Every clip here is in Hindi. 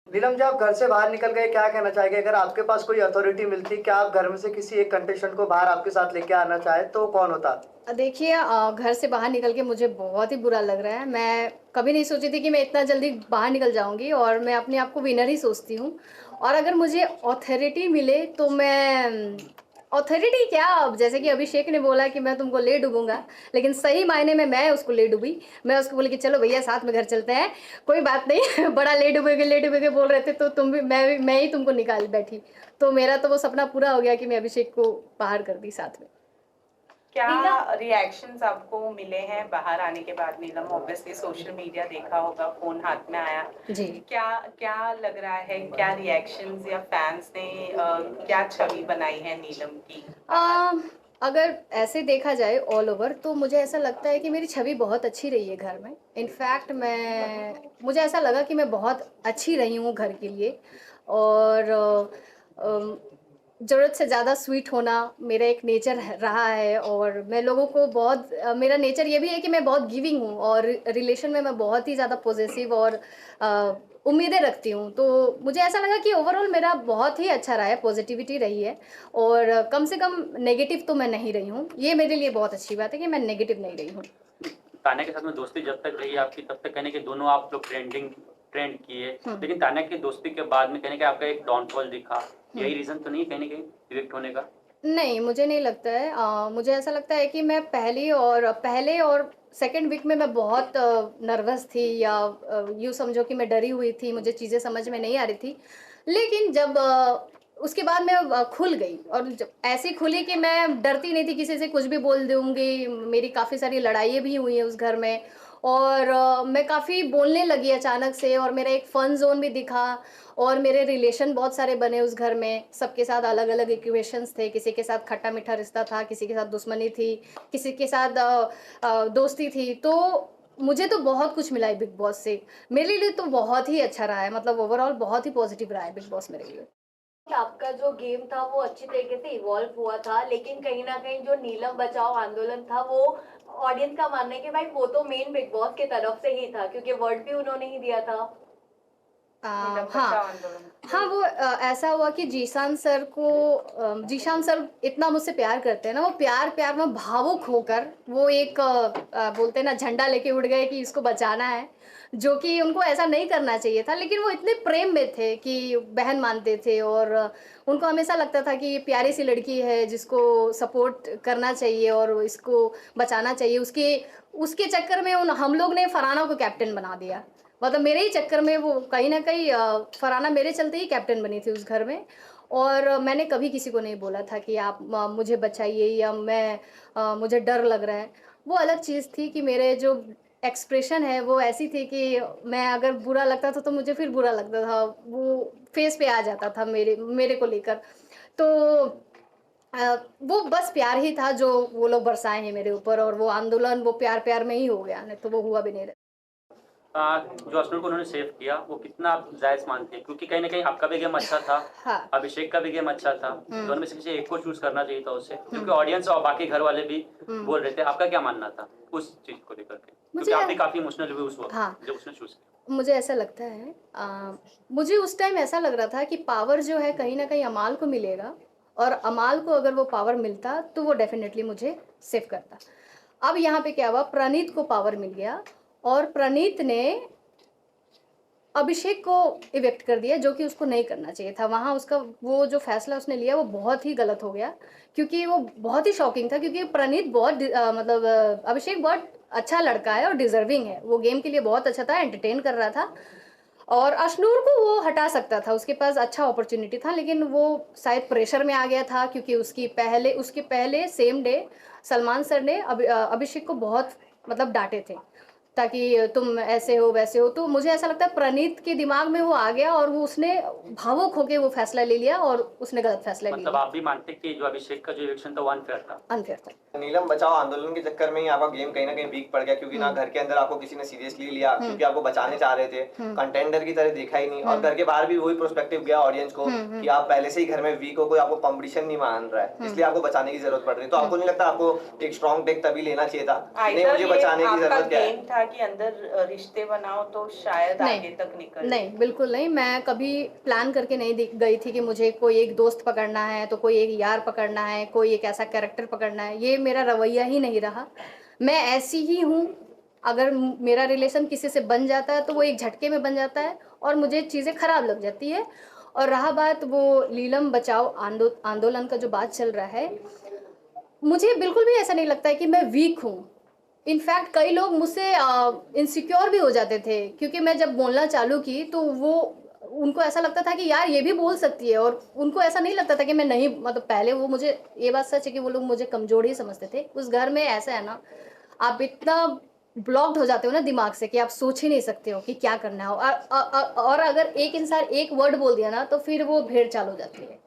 नीलम जी, आप घर से बाहर निकल गए, क्या कहना चाहेंगे? अगर आपके पास कोई अथॉरिटी मिलती, क्या आप घर में से किसी एक कंटेस्टेंट को बाहर आपके साथ लेके आना चाहें, तो कौन होता? देखिए घर से बाहर निकल के मुझे बहुत ही बुरा लग रहा है। मैं कभी नहीं सोची थी कि मैं इतना जल्दी बाहर निकल जाऊँगी और मैं अपने आप को विनर ही सोचती हूँ। और अगर मुझे ऑथोरिटी मिले तो मैं ऑथोरिटी क्या, अब जैसे कि अभिषेक ने बोला कि मैं तुमको ले डूबूँगा, लेकिन सही मायने में मैं उसको ले डूबी। मैं उसको बोली कि चलो भैया साथ में घर चलते हैं, कोई बात नहीं बड़ा ले डूबोगे बोल रहे थे तो तुम भी मैं ही तुमको निकाल बैठी। तो मेरा तो वो सपना पूरा हो गया कि मैं अभिषेक को बाहर कर दी साथ में। नीलम, क्या रिएक्शंस आपको मिले हैं बाहर आने के बाद? नीलम, ऑब्वियसली सोशल मीडिया देखा होगा, फोन हाथ में आया, जी। क्या क्या लग रहा है? क्या रिएक्शंस या फैंस ने क्या छवि बनाई है नीलम की बाहर? अ, अगर ऐसे देखा जाए ऑल ओवर तो मुझे ऐसा लगता है कि मेरी छवि बहुत अच्छी रही है घर में। इनफैक्ट मैं मुझे ऐसा लगा कि मैं बहुत अच्छी रही हूँ घर के लिए। और ज़रूरत से ज़्यादा स्वीट होना मेरा एक नेचर रहा है। और मैं लोगों को बहुत मेरा नेचर ये भी है कि मैं बहुत गिविंग हूँ और रिलेशन में मैं बहुत ही ज़्यादा पॉजिटिव और उम्मीदें रखती हूँ। तो मुझे ऐसा लगा कि ओवरऑल मेरा बहुत ही अच्छा रहा है, पॉजिटिविटी रही है। और कम से कम नेगेटिव तो मैं नहीं रही हूँ। ये मेरे लिए बहुत अच्छी बात है कि मैं नेगेटिव नहीं रही हूँ। तान्या के साथ में दोस्ती जब तक रही आपकी तब तक कहने के दोनों आप लोग ट्रेंड किए, हुँ। लेकिन तान्या की दोस्ती के बाद में कहने के आपका एक डाउनफॉल दिखा। हुँ। यही रीज़न तो नहीं है कहीं न कहीं इविक्ट होने का? नहीं, मुझे नहीं लगता है। मुझे ऐसा लगता है कि मैं पहले और सेकंड वीक में मैं बहुत नर्वस थी या यूँ समझो कि मैं डरी हुई थी, मुझे चीज़ें समझ में नहीं आ रही थी। लेकिन जब उसके बाद मैं खुल गई और जब ऐसी खुली कि मैं डरती नहीं थी किसी से, कुछ भी बोल दूँगी। मेरी काफ़ी सारी लड़ाइयाँ भी हुई हैं उस घर में। और मैं काफ़ी बोलने लगी अचानक से और मेरा एक फ़न ज़ोन भी दिखा। और मेरे रिलेशन बहुत सारे बने उस घर में, सबके साथ अलग-अलग इक्वेशंस थे, किसी के साथ खट्टा-मीठा रिश्ता था, किसी के साथ दुश्मनी थी, किसी के साथ दोस्ती थी। तो मुझे तो बहुत कुछ मिला है बिग बॉस से। मेरे लिए तो बहुत ही अच्छा रहा है, मतलब ओवरऑल बहुत ही पॉजिटिव रहा है बिग बॉस मेरे लिए। कि आपका जो गेम था वो अच्छी तरीके से इवॉल्व हुआ था, लेकिन कहीं न कहीं जो नीलम बचाओ आंदोलन था वो ऑडियंस का मानना है कि भाई वो तो मेन बिग बॉस की तरफ से ही था क्योंकि वर्ड भी उन्होंने ही दिया था। नीलम हाँ। बचाओ आंदोलन। हाँ, वो ऐसा हुआ कि जीशान सर इतना मुझसे प्यार करते हैं ना, वो प्यार-प्यार में भावुक होकर वो एक बोलते हैं ना झंडा लेके उड़ गए कि इसको बचाना है, जो कि उनको ऐसा नहीं करना चाहिए था। लेकिन वो इतने प्रेम में थे कि बहन मानते थे और उनको हमेशा लगता था कि ये प्यारी-सी लड़की है जिसको सपोर्ट करना चाहिए और इसको बचाना चाहिए। उसके उसके चक्कर में उन हम लोग ने फरहाना को कैप्टन बना दिया। मतलब मेरे ही चक्कर में वो कहीं न कहीं फरहाना मेरे चलते ही कैप्टन बनी थी उस घर में। और मैंने कभी किसी को नहीं बोला था कि आप मुझे बचाइए या मुझे डर लग रहा है। वो अलग चीज़ थी कि मेरे जो एक्सप्रेशन है वो ऐसी थी कि मैं अगर बुरा लगता था तो मुझे फिर बुरा लगता था। वो फेस पे आ जाता था मेरे मेरे को लेकर। तो वो बस प्यार ही था जो वो लोग बरसाए हैं मेरे ऊपर और वो आंदोलन वो प्यार-प्यार में ही हो गया, नहीं तो वो हुआ भी नहीं। जो अर्शनल को उन्होंने सेव किया वो कितना आप जायज़ मानते हैं? क्योंकि कहीं न कहीं आपका भी गेम अच्छा था, हाँ। अभिषेक का भी गेम अच्छा था। हुँ। दोनों में से किसी एक को चूज़ करना चाहिए था उसे, हुँ। क्योंकि ऑडियंस और बाकी घर वाले भी हुँ। बोल रहे थे। आपका क्या मानना था उस चीज़ को लेकर के? क्योंकि मुझे आप भी काफ़ी इमोशनल हुए उस हाँ, वक़्त जब उसने चूज़ किया। मुझे ऐसा लगता है मुझे उस टाइम ऐसा लग रहा था कि पावर जो है कहीं न कहीं अमाल को मिलेगा और अमाल को अगर वो पावर मिलता तो वो डेफ़िनेटली मुझे सेव करता। अब यहाँ पे क्या हुआ, प्रणीत को पावर मिल गया और प्रणीत ने अभिषेक को इवेक्ट कर दिया, जो कि उसको नहीं करना चाहिए था। वहाँ उसका वो जो फ़ैसला उसने लिया वो बहुत ही गलत हो गया, क्योंकि वो बहुत ही शॉकिंग था क्योंकि प्रणीत मतलब अभिषेक बहुत अच्छा लड़का है और डिज़र्विंग है। वो गेम के लिए बहुत अच्छा था, एंटरटेन कर रहा था और अशनूर को वो हटा सकता था, उसके पास अच्छा अपॉर्च्युनिटी था, लेकिन वो शायद प्रेशर में आ गया था क्योंकि उसके पहले सेम डे सलमान सर ने अभिषेक को बहुत मतलब डाँटे थे, ताकि तुम ऐसे हो, वैसे हो। तो मुझे ऐसा लगता है प्रणीत के दिमाग में वो आ गया और वो उसने भावुक होके वो फ़ैसला ले लिया और उसने गलत फ़ैसला ले मतलब लिया। आप भी मानते हैं कि जो अभिषेक का जो इलेक्शन था वो अनफेयर था? अनफ़ेयर था। नीलम बचाओ आंदोलन के चक्कर में ही आपका गेम कहीं न कहीं वीक पड़ गया क्योंकि ना हुँ। घर के अंदर आपको किसी ने सीरियसली लिया हुँ। क्योंकि आपको बचाने चाह रहे थे, हुँ। कंटेंडर की तरह देखा ही नहीं और हुँ। घर के बाहर भी वही पर्सपेक्टिव गया ऑडियंस को हुँ। हुँ। कि आप पहले से ही घर में वीक हो, कोई आपको कॉम्पिटिशन नहीं मान रहा है, हुँ। इसलिए आपको बचाने की ज़रूरत पड़ रही है। तो हुँ। आपको नहीं लगता आपको एक स्ट्रॉन्ग टेक तभी लेना चाहिए था कि नहीं आइदर मुझे ये बचाने की आपका ज़रूरत क्या है? गेम था था कि अंदर रिश्ते बनाओ तो शायद नहीं। आगे तक निकल नहीं, बिल्कुल नहीं। मैं कभी प्लान करके नहीं गई थी कि मुझे कोई एक दोस्त पकड़ना है, तो कोई एक यार पकड़ना है, कोई एक ऐसा कैरेक्टर पकड़ना है। ये मेरा रवैया ही नहीं रहा। मैं ऐसी ही हूँ। अगर मेरा रिलेशन किसी से बन जाता है तो वो एक झटके में बन जाता है और मुझे चीज़ें खराब लग जाती है। और रहा बात वो नीलम बचाओ आंदोलन का जो बात चल रहा है, मुझे बिल्कुल भी ऐसा नहीं लगता है कि मैं वीक हूँ। इनफैक्ट कई लोग मुझसे इनसिक्योर भी हो जाते थे, क्योंकि मैं जब बोलना चालू की तो वो उनको ऐसा लगता था कि यार ये भी बोल सकती है, और उनको ऐसा नहीं लगता था कि मैं नहीं, मतलब पहले वो मुझे, ये बात सच है कि वो लोग मुझे कमज़ोर ही समझते थे। उस घर में ऐसा है ना, आप इतना ब्लॉक्ड हो जाते हो ना दिमाग से कि आप सोच ही नहीं सकते हो कि क्या करना है। और अगर एक इंसान एक वर्ड बोल दिया ना तो फिर वो भेड़ चाल हो जाती है।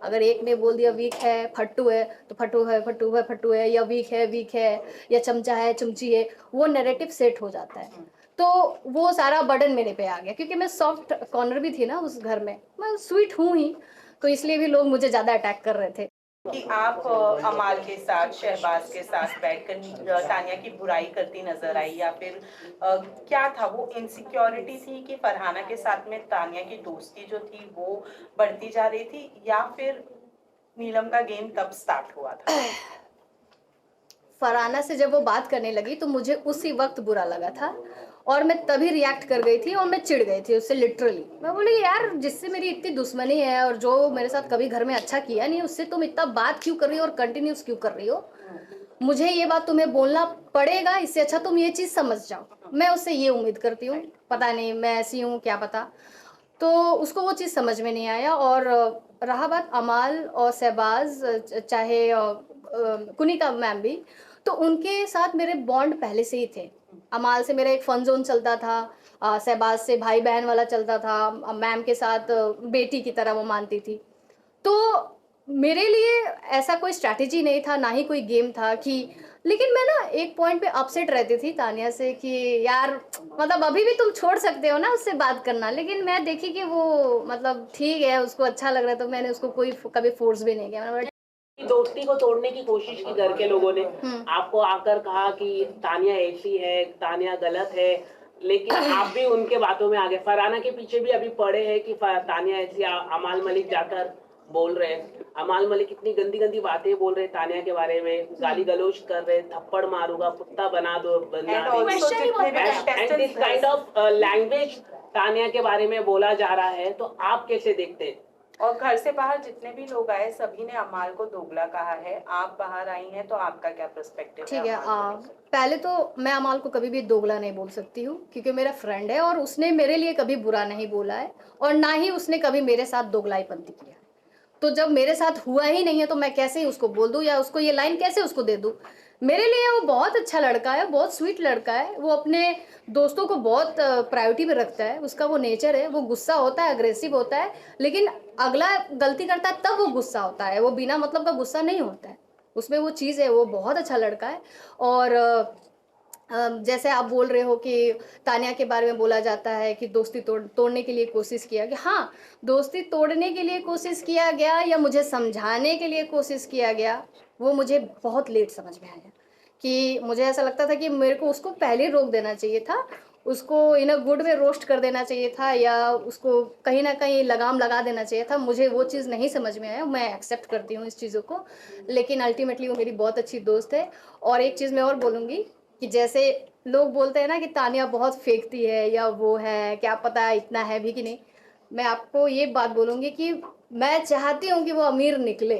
अगर एक ने बोल दिया वीक है, फट्टू है, तो फट्टू है, फट्टू है, फट्टू है, या वीक है, या चमचा है, चमची है, वो नैरेटिव सेट हो जाता है। तो वो सारा बर्डन मेरे पे आ गया, क्योंकि मैं सॉफ्ट कॉर्नर भी थी ना उस घर में, मैं स्वीट हूँ ही, तो इसलिए भी लोग मुझे ज़्यादा अटैक कर रहे थे। कि आप अमाल के साथ, शहबाज के साथ बैठकर तानिया की बुराई करती नजर आई, या फिर क्या था वो इनसिक्योरिटी थी कि फरहाना के साथ में तानिया की दोस्ती जो थी वो बढ़ती जा रही थी, या फिर नीलम का गेम तब स्टार्ट हुआ था? फरहाना से जब वो बात करने लगी तो मुझे उसी वक्त बुरा लगा था, और मैं तभी रिएक्ट कर गई थी और मैं चिढ़ गई थी उससे लिटरली। मैं बोली यार, जिससे मेरी इतनी दुश्मनी है और जो मेरे साथ कभी घर में अच्छा किया नहीं, उससे तुम इतना बात क्यों कर रही हो और कंटिन्यूस क्यों कर रही हो? मुझे ये बात तुम्हें बोलना पड़ेगा, इससे अच्छा तुम ये चीज़ समझ जाओ। मैं उससे ये उम्मीद करती हूँ, पता नहीं मैं ऐसी हूँ क्या पता। तो उसको वो चीज़ समझ में नहीं आया। और रहा बात अमाल और शहबाज, चाहे कुनिका मैम भी, तो उनके साथ मेरे बॉन्ड पहले से ही थे। अमाल से मेरा एक फन जोन चलता था, शहबाज से भाई बहन वाला चलता था, मैम के साथ बेटी की तरह वो मानती थी। तो मेरे लिए ऐसा कोई स्ट्रैटेजी नहीं था, ना ही कोई गेम था कि, लेकिन मैं ना एक पॉइंट पे अपसेट रहती थी तानिया से कि यार, मतलब अभी भी तुम छोड़ सकते हो ना उससे बात करना। लेकिन मैं देखी कि वो, मतलब ठीक है, उसको अच्छा लग रहा है, तो मैंने उसको कोई कभी फोर्स भी नहीं किया। मैंने की दोस्ती को तोड़ने की कोशिश की घर के लोगों ने, आपको आकर कहा कि तानिया ऐसी है, तानिया गलत है, लेकिन आप भी उनके बातों में आ गए। फरहाना के पीछे भी अभी पड़े हैं कि तानिया ऐसी, अमाल मलिक जाकर बोल रहे हैं, अमाल मलिक इतनी गंदी गंदी बातें बोल रहे हैं तानिया के बारे में, गाली गलौज कर रहे, थप्पड़ मारूंगा, कुत्ता बना दो, this kind of language Tania के बारे में बोला जा रहा है। तो आप कैसे देखते हैं? और घर से बाहर जितने भी लोग आए सभी ने अमाल को दोगला कहा है, आप बाहर आई हैं तो आपका क्या पर्सपेक्टिव है? ठीक है, पहले तो मैं अमाल को कभी भी दोगला नहीं बोल सकती हूँ, क्योंकि मेरा फ्रेंड है और उसने मेरे लिए कभी बुरा नहीं बोला है, और ना ही उसने कभी मेरे साथ दोगलाईपंती किया है। तो जब मेरे साथ हुआ ही नहीं है तो मैं कैसे उसको बोल दूँ, या उसको ये लाइन कैसे उसको दे दूँ? मेरे लिए वो बहुत अच्छा लड़का है, बहुत स्वीट लड़का है, वो अपने दोस्तों को बहुत प्रायोरिटी में रखता है, उसका वो नेचर है। वो गुस्सा होता है, अग्रेसिव होता है, लेकिन अगला गलती करता है तब वो गुस्सा होता है, वो बिना मतलब का गुस्सा नहीं होता है, उसमें वो चीज़ है। वो बहुत अच्छा लड़का है। और जैसे आप बोल रहे हो कि तानिया के बारे में बोला जाता है कि दोस्ती तोड़ने के लिए कोशिश किया गया। हाँ, दोस्ती तोड़ने के लिए कोशिश किया गया या मुझे समझाने के लिए कोशिश किया गया, वो मुझे बहुत लेट समझ में आया। कि मुझे ऐसा लगता था कि मेरे को उसको पहले रोक देना चाहिए था, उसको इन अ गुड वे रोस्ट कर देना चाहिए था, या उसको कहीं ना कहीं लगाम लगा देना चाहिए था। मुझे वो चीज़ नहीं समझ में आया। मैं एक्सेप्ट करती हूँ इस चीज़ों को, लेकिन अल्टीमेटली वो मेरी बहुत अच्छी दोस्त है। और एक चीज़ मैं और बोलूँगी कि जैसे लोग बोलते हैं ना कि तानिया बहुत फेंकती है या वो है, क्या पता इतना है भी कि नहीं, मैं आपको ये बात बोलूँगी कि मैं चाहती हूँ कि वो अमीर निकले,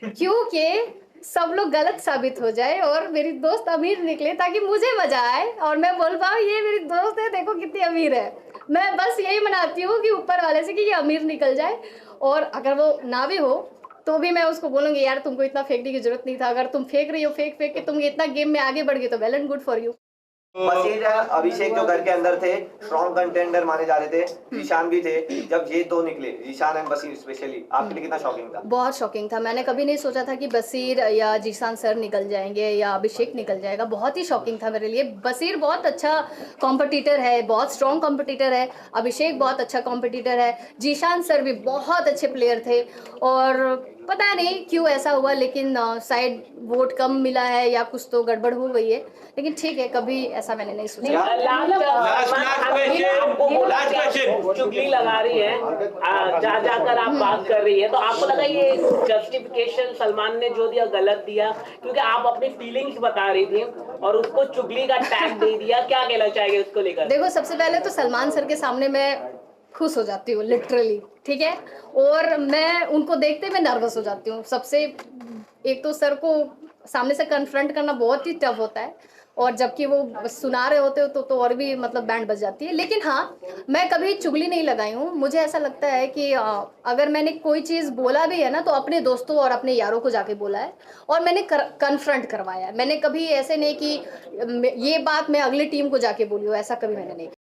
क्योंकि सब लोग गलत साबित हो जाए और मेरी दोस्त अमीर निकले, ताकि मुझे मजा आए और मैं बोल पाऊँ ये मेरी दोस्त है, देखो कितनी अमीर है। मैं बस यही मनाती हूँ कि ऊपर वाले से कि ये अमीर निकल जाए, और अगर वो ना भी हो तो भी मैं उसको बोलूँगी यार तुमको इतना फेंकने की जरूरत नहीं था, अगर तुम फेंक रही हो, फेंक के तुम इतना गेम में आगे बढ़ गए तो well and good for you. Bashir Abhishek जो घर के अंदर थे, स्ट्रॉन्ग कंटेंडर माने जा रहे थे, जीशान भी थे। जब ये दो निकले, जीशान एंड बशीर स्पेशली, आपके लिए कितना शॉकिंग था? बहुत शॉकिंग था। मैंने कभी नहीं सोचा था कि बशीर या जीशान सर निकल जाएंगे या अभिषेक निकल जाएगा। बहुत ही शॉकिंग था मेरे लिए। बशीर बहुत अच्छा कॉम्पिटिटर है, बहुत स्ट्रॉन्ग कॉम्पिटिटर है, अभिषेक बहुत अच्छा कॉम्पिटिटर है, जीशान सर भी बहुत अच्छे प्लेयर थे, और पता नहीं क्यों ऐसा हुआ, लेकिन शायद वोट कम मिला है या कुछ तो गड़बड़ हो गई है, लेकिन ठीक है, कभी ऐसा मैंने नहीं सोचा। चुगली लगा रही है, जा जाकर आप बात कर रही है, तो आपको लगा ये जस्टिफिकेशन सलमान ने जो दिया गलत दिया, क्योंकि आप अपनी फीलिंग्स बता रही थी और उसको चुगली का टैग दे दिया, क्या कहना चाहेंगे उसको लेकर? देखो, सबसे पहले तो सलमान सर के सामने मैं खुश हो जाती हूँ लिटरली, ठीक है, और मैं उनको देखते मैं नर्वस हो जाती हूँ। सबसे एक तो सर को सामने से कन्फ्रंट करना बहुत ही टफ होता है, और जबकि वो सुना रहे होते हो तो और भी मतलब बैंड बज जाती है। लेकिन हाँ, मैं कभी चुगली नहीं लगाई हूँ। मुझे ऐसा लगता है कि अगर मैंने कोई चीज़ बोला भी है ना, तो अपने दोस्तों और अपने यारों को जाके बोला है, और मैंने कन्फ्रंट करवाया है। मैंने कभी ऐसे नहीं कि ये बात मैं अगली टीम को जाके बोली हूँ, ऐसा कभी मैंने नहीं किया।